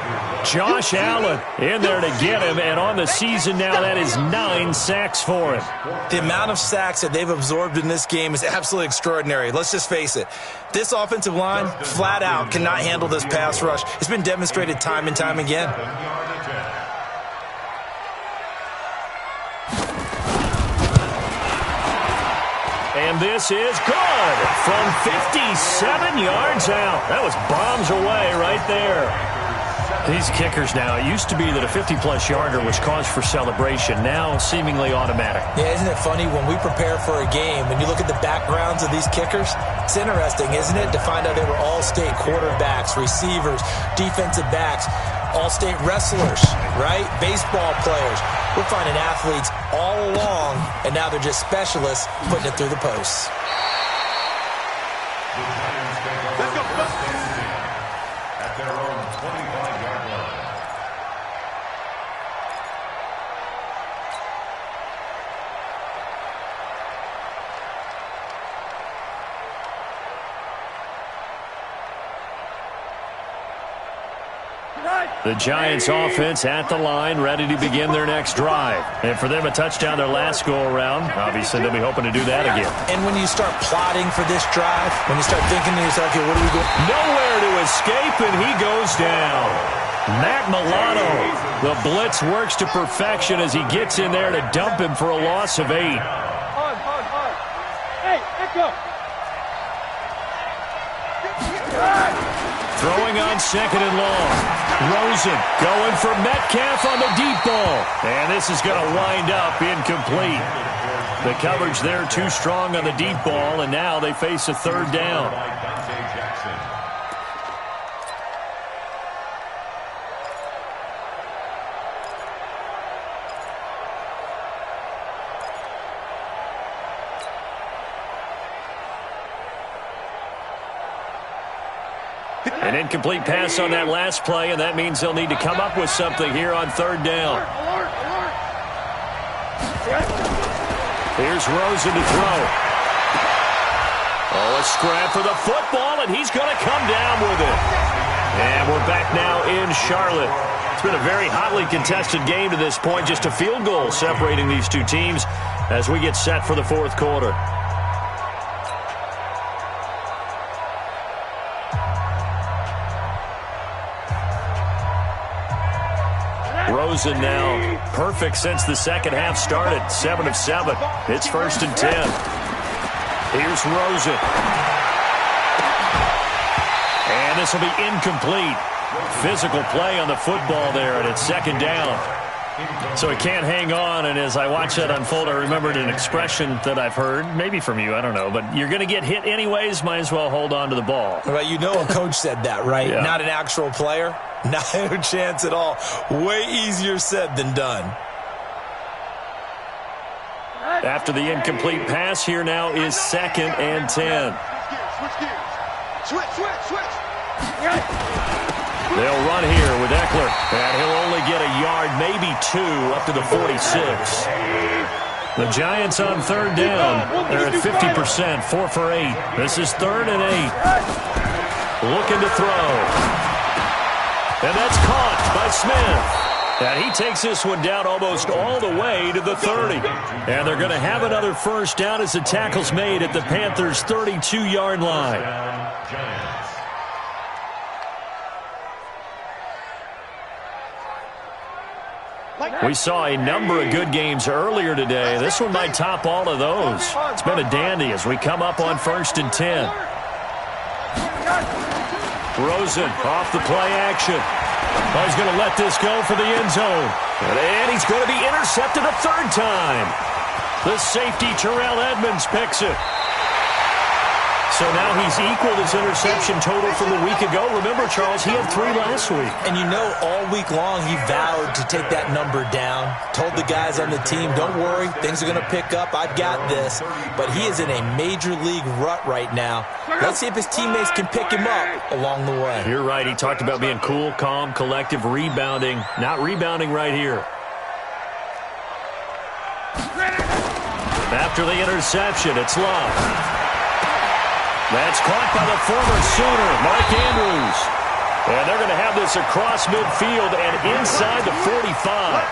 Josh Allen in there to get him, and on the season now, that is 9 sacks for him. The amount of sacks that they've absorbed in this game is absolutely extraordinary. Let's just face it. This offensive line, flat out, cannot handle this pass rush. It's been demonstrated time and time again. And this is good from 57 yards out. That was bombs away right there. These kickers now, it used to be that a 50-plus yarder was cause for celebration. Now seemingly automatic. Yeah, isn't it funny when we prepare for a game, when you look at the backgrounds of these kickers, it's interesting, isn't it, to find out they were all-state quarterbacks, receivers, defensive backs, all-state wrestlers, right? Baseball players. We're finding athletes all along, and now they're just specialists putting it through the posts. Let's go. At their own 25-yard line. The Giants offense at the line, ready to begin their next drive. And for them, a touchdown their last go-around. Obviously, they'll be hoping to do that again. And when you start plotting for this drive, when you start thinking to yourself, okay, what are we going? Nowhere to escape, and he goes down. Matt Milano, the blitz works to perfection as he gets in there to dump him for a loss of 8. Hard. Hey, echo. Throwing on 2nd and long. Rosen going for Metcalf on the deep ball. And this is going to wind up incomplete. The coverage there too strong on the deep ball, and now they face a 3rd down. An incomplete pass on that last play, and that means they'll need to come up with something here on 3rd down. Here's Rosen to throw. Oh, a scrap for the football, and he's going to come down with it. And we're back now in Charlotte. It's been a very hotly contested game to this point, just a field goal separating these two teams as we get set for the 4th quarter. Rosen now perfect since the second half started. 7 of 7. It's 1st and 10. Here's Rosen. And this will be incomplete. Physical play on the football there, and it's 2nd down. So he can't hang on, and as I watch that unfold, I remembered an expression that I've heard, maybe from you, I don't know, but you're going to get hit anyways, might as well hold on to the ball. Well, you know a coach said that, right? Yeah. Not an actual player. Not a chance at all. Way easier said than done. After the incomplete pass, here now is 2nd and 10. Switch. They'll run here with Eckler, and he'll only get a yard, maybe 2, up to the 46. The Giants on 3rd down. They're at 50%, 4 for 8. This is 3rd and 8. Looking to throw. And that's caught by Smith. And he takes this one down almost all the way to the 30. And they're going to have another first down as the tackle's made at the Panthers' 32-yard line. We saw a number of good games earlier today. This one might top all of those. It's been a dandy as we come up on 1st and 10. Rosen off the play action. Oh, he's going to let this go for the end zone. And he's going to be intercepted a third time. The safety, Terrell Edmunds, picks it. So now he's equaled his interception total from a week ago. Remember, Charles, he had 3 last week. And you know, all week long he vowed to take that number down. Told the guys on the team, don't worry, things are going to pick up. I've got this. But he is in a major league rut right now. Let's see if his teammates can pick him up along the way. You're right. He talked about being cool, calm, collective, rebounding. Not rebounding right here. After the interception, it's Love. That's caught by the former Sooner, Mark Andrews. And they're going to have this across midfield and inside the 45.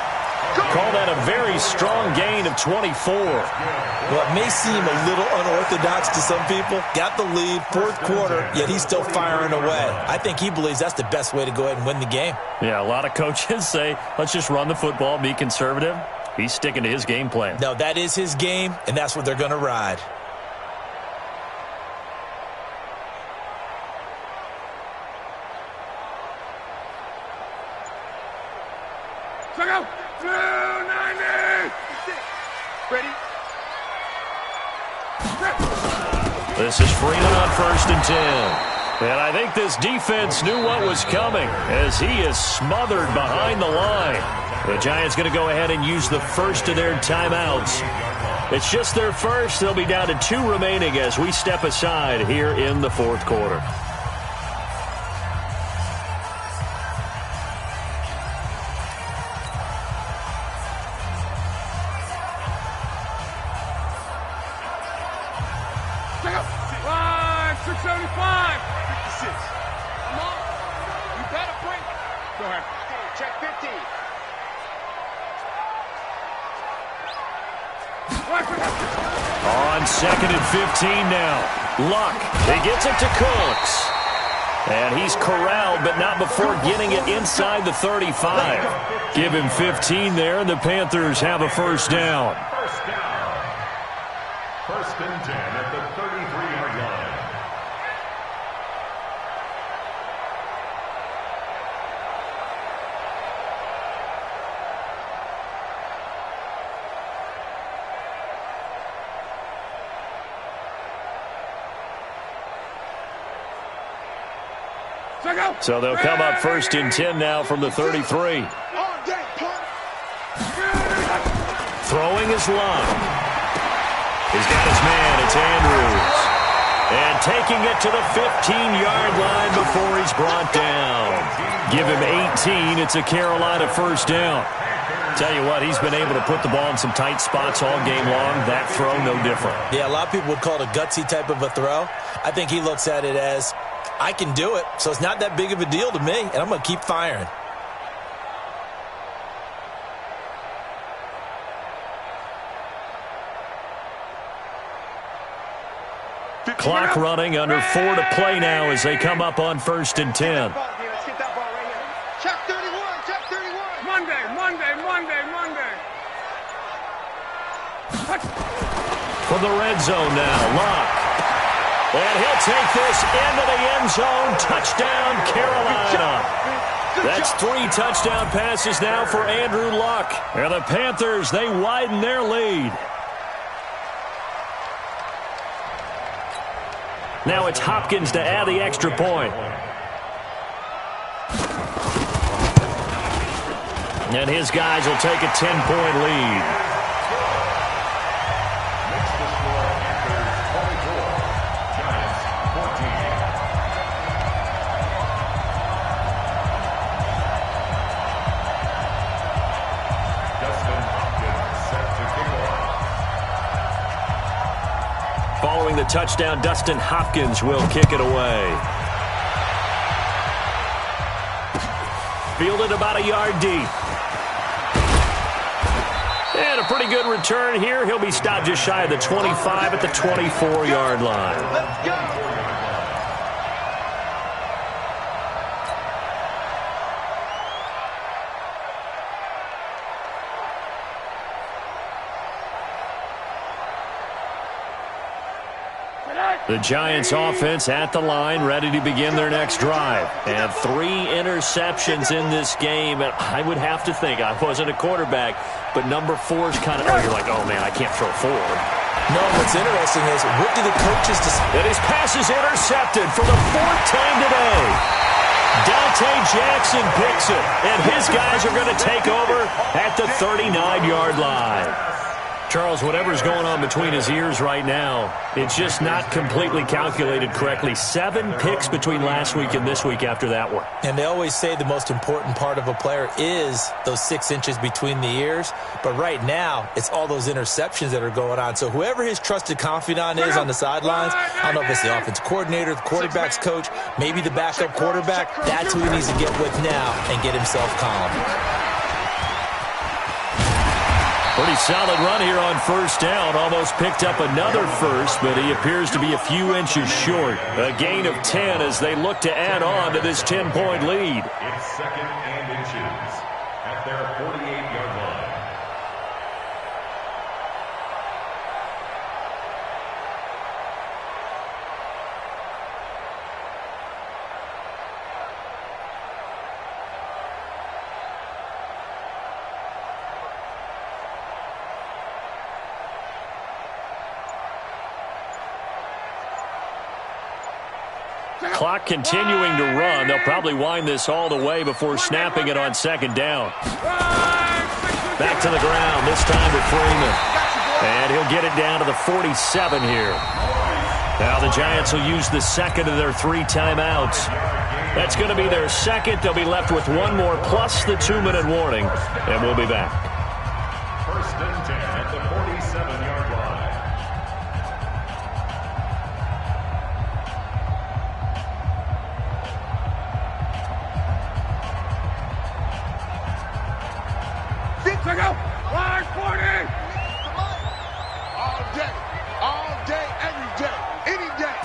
Call that a very strong gain of 24. Well, it may seem a little unorthodox to some people. Got the lead, 4th quarter, yet he's still firing away. I think he believes that's the best way to go ahead and win the game. Yeah, a lot of coaches say, let's just run the football, be conservative. He's sticking to his game plan. No, that is his game, and that's what they're going to ride. This is Freeman on 1st and 10. And I think this defense knew what was coming as he is smothered behind the line. The Giants going to go ahead and use the first of their timeouts. It's just their first. They'll be down to 2 remaining as we step aside here in the 4th quarter. On 2nd and 15 now. Luck. He gets it to Cooks. And he's corralled, but not before getting it inside the 35. Give him 15 there, and the Panthers have a first down. First down. 1st and 10 at the 33-yard line. So they'll come up 1st and 10 now from the 33. Throwing his line. He's got his man. It's Andrews. And taking it to the 15-yard line before he's brought down. Give him 18. It's a Carolina first down. Tell you what, he's been able to put the ball in some tight spots all game long. That throw, no different. Yeah, a lot of people would call it a gutsy type of a throw. I think he looks at it as, I can do it, so it's not that big of a deal to me, and I'm going to keep firing. Clock running, under 4 to play now as they come up on 1st and 10. Check 31, check 31. Monday. From the red zone now, Luck. And he'll take this into the end zone. Touchdown, Carolina. That's 3 touchdown passes now for Andrew Luck. And the Panthers, they widen their lead. Now it's Hopkins to add the extra point. And his guys will take a 10-point lead. Following the touchdown, Dustin Hopkins will kick it away. Fielded about a yard deep. And a pretty good return here. He'll be stopped just shy of the 25 at the 24-yard line. Let's go. The Giants offense at the line, ready to begin their next drive. And 3 interceptions in this game. And I would have to think, I wasn't a quarterback, but number 4 is kind of, you're like, oh, man, I can't throw 4. No, what's interesting is, what do the coaches decide? And his pass is intercepted for the 4th time today. Dante Jackson picks it, and his guys are going to take over at the 39-yard line. Charles, whatever's going on between his ears right now, it's just not completely calculated correctly. 7 picks between last week and this week after that one. And they always say the most important part of a player is those 6 inches between the ears. But right now, it's all those interceptions that are going on. So whoever his trusted confidant is on the sidelines, I don't know if it's the offense coordinator, the quarterback's coach, maybe the backup quarterback, that's who he needs to get with now and get himself calm. Pretty solid run here on first down. Almost picked up another first, but he appears to be a few inches short. A gain of 10 as they look to add on to this 10-point lead. It's 2nd and inches at their 48-yard line. Clock continuing to run. They'll probably wind this all the way before snapping it on 2nd down. Back to the ground, this time to Freeman. And he'll get it down to the 47 here. Now the Giants will use the 2nd of their 3 timeouts. That's going to be their 2nd. They'll be left with 1 more plus the 2-minute warning. And we'll be back. 1st and 10 at the 47-yard line. All day, every day, any day.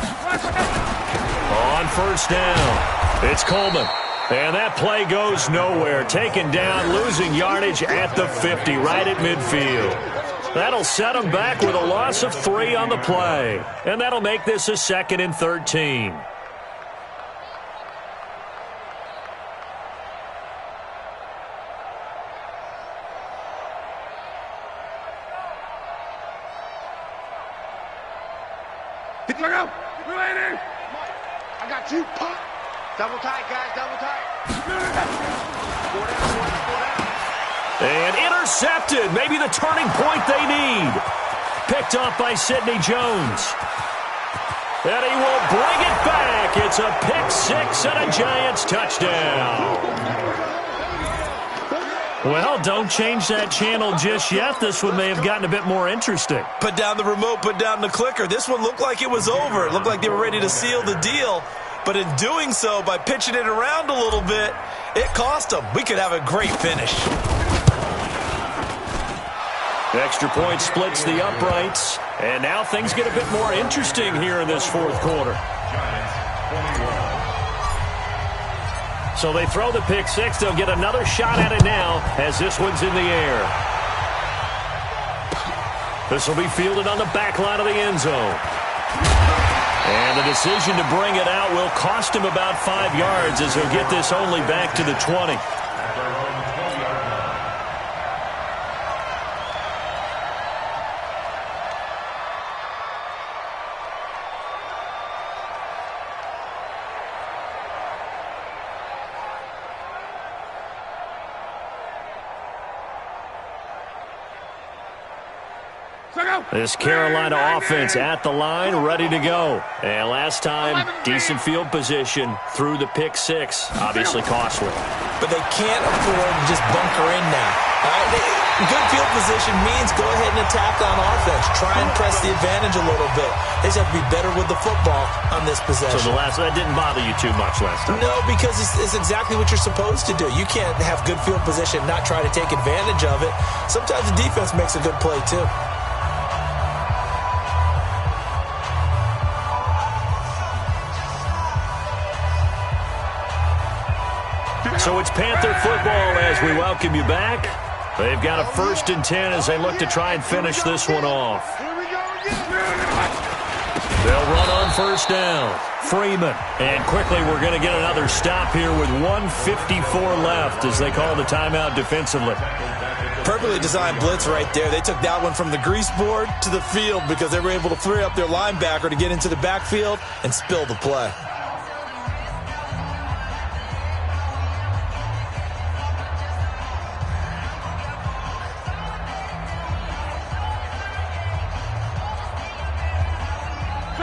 On first down, it's Coleman. And that play goes nowhere. Taken down, losing yardage at the 50, right at midfield. That'll set him back with a loss of 3 on the play. And that'll make this a 2nd and 13. I got you, pop. Double tight, guys, double tight. And intercepted. Maybe the turning point they need. Picked off by Sidney Jones. And he will bring it back. It's a pick 6 and a Giants touchdown. Well, don't change that channel just yet. This one may have gotten a bit more interesting. Put down the remote, put down the clicker. This one looked like it was over. It looked like they were ready to seal the deal. But in doing so, by pitching it around a little bit, it cost them. We could have a great finish. The extra point splits the uprights. And now things get a bit more interesting here in this 4th quarter. So they throw the pick 6. They'll get another shot at it now as this one's in the air. This will be fielded on the back line of the end zone. And the decision to bring it out will cost him about 5 yards as he'll get this only back to the 20. This Carolina offense at the line, ready to go. And last time, decent field position through the pick 6. Obviously costly. But they can't afford to just bunker in now. Good field position means go ahead and attack on offense. Try and press the advantage a little bit. They just have to be better with the football on this possession. So that didn't bother you too much last time? No, because it's exactly what you're supposed to do. You can't have good field position and not try to take advantage of it. Sometimes the defense makes a good play, too. So it's Panther football as we welcome you back. They've got a 1st and 10 as they look to try and finish this one off. They'll run on 1st down. Freeman. And quickly we're going to get another stop here with 1:54 left as they call the timeout defensively. Perfectly designed blitz right there. They took that one from the grease board to the field because they were able to free up their linebacker to get into the backfield and spill the play.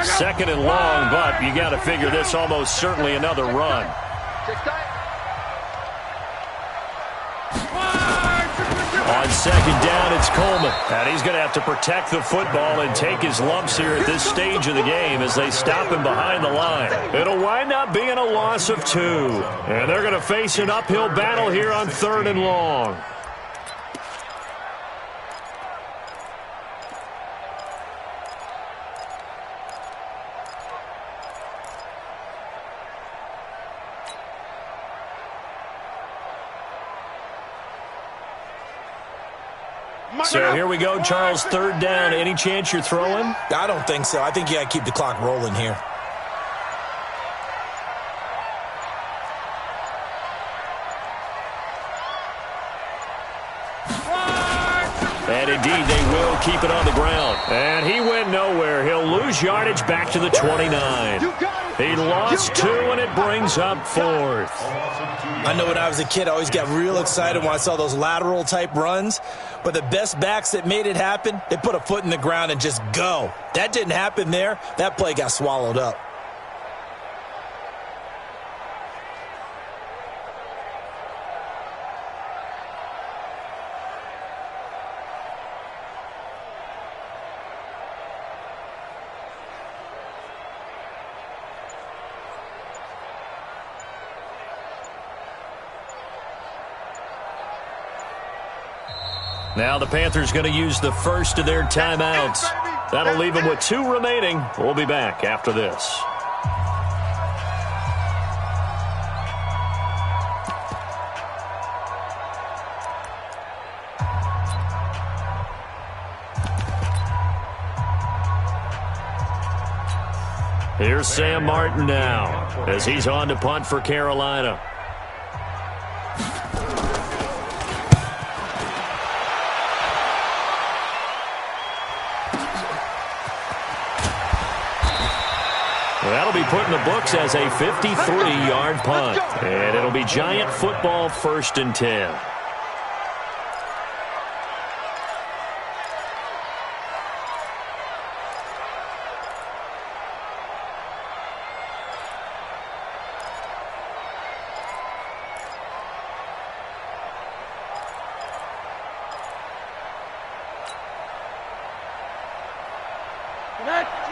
Second and long, but you got to figure this almost certainly another run. On 2nd down, it's Coleman. And he's going to have to protect the football and take his lumps here at this stage of the game as they stop him behind the line. It'll wind up being a loss of 2. And they're going to face an uphill battle here on 3rd and long. So here we go, Charles, 3rd down. Any chance you're throwing? I don't think so. I think you got to keep the clock rolling here. And indeed, they will keep it on the ground. And he went nowhere. He'll lose yardage back to the 29. He lost 2, and it brings up 4th. I know when I was a kid, I always got real excited when I saw those lateral-type runs. But the best backs that made it happen, they put a foot in the ground and just go. That didn't happen there. That play got swallowed up. Now the Panthers going to use the first of their timeouts. That'll leave them with 2 remaining. We'll be back after this. Here's Sam Martin now as he's on to punt for Carolina. That'll be put in the books as a 53-yard punt. And it'll be Giant football 1st and 10.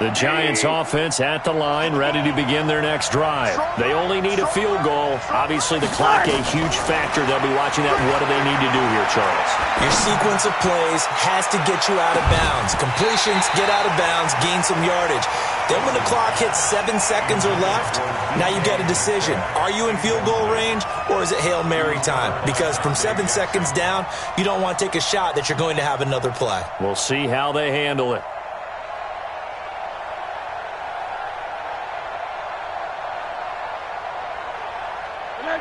The Giants offense at the line, ready to begin their next drive. They only need a field goal. Obviously, the clock a huge factor. They'll be watching that. What do they need to do here, Charles? Your sequence of plays has to get you out of bounds. Completions, get out of bounds, gain some yardage. Then when the clock hits 7 seconds or left, now you get a decision. Are you in field goal range or is it Hail Mary time? Because from 7 seconds down, you don't want to take a shot that you're going to have another play. We'll see how they handle it.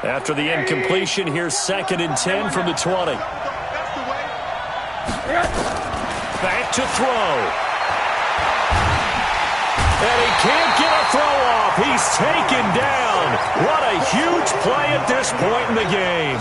After the incompletion, here's 2nd and 10 from the 20. Back to throw. And he can't get a throw off. He's taken down. What a huge play at this point in the game.